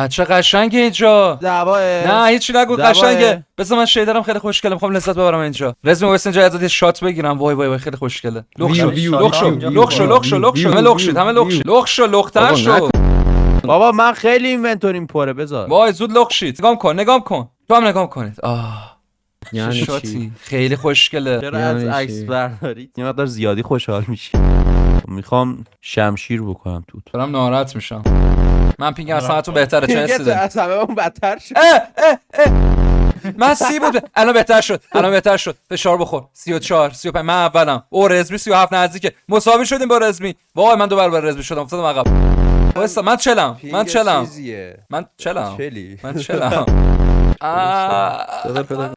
چه قشنگه اینجا. دعواه. نه هیچی نگو، قشنگه. بذار من شیدرم خیلی خوشگله، میخوام لذت ببرم اینجا. رزمی واسه اینجا ازت شات بگیرم. وای وای وای خیلی خوشگله. لخ شو همه لخ شو لختر شو. بابا من خیلی اینونتوریم پره، بذار. وای زود لخ شید. نگام کن. تو هم نگام کنید. یعنی شاتی خیلی خوشگله. چرا از عکس برداری یه مقدار زیادی خوشحال میشی؟ میخوام شمشیر بکنم توت. دارم ناراحت میشم. من پینگم اصلا تو بهتره. چه حسی داری؟ از همه اون بدتر شد. من 30 بود الان بهتر شد. فشار بخور. 34 35 من اولم. او رزمی 37 نزدیکه. مساوی شدیم با رزمی. وای من دو برابر رزمی شدم، افتادم عقب. وایسا من چلم.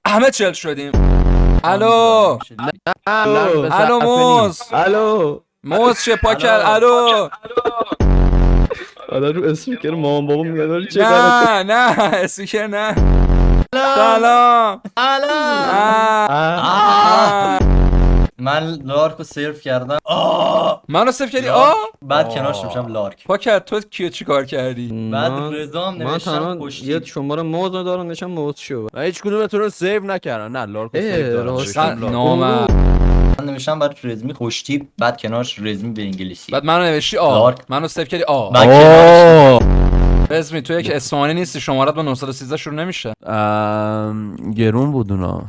همه چل شدیم. الو موز چه پاکر. الو حالا رو اسپیکر مامان بابا میاد ولی چه نه اسپیکر نه. سلام. من لارکو سیرف کردم. منو سیف کردی؟ بعد کنارش میشم لارک. پاکر تو کیو چی کار کردی؟ بعد رضا هم من نوشتم تنها پشتی. یه شماره موز دارم نشم موز شو. من هیچ کدومتون رو سیو نکردم. نه لارکو سیو دارم. نامم. من نوشتم برای رزمی خوشتیپ، بعد کنارش رزمی به انگلیسی. بعد منو نوشتی لارک. منو سیف کردی بعد کنارش رزمی تو یک اصفهانی نیستی، شمارت با 913 شروع نمیشه. گرون بود اونا.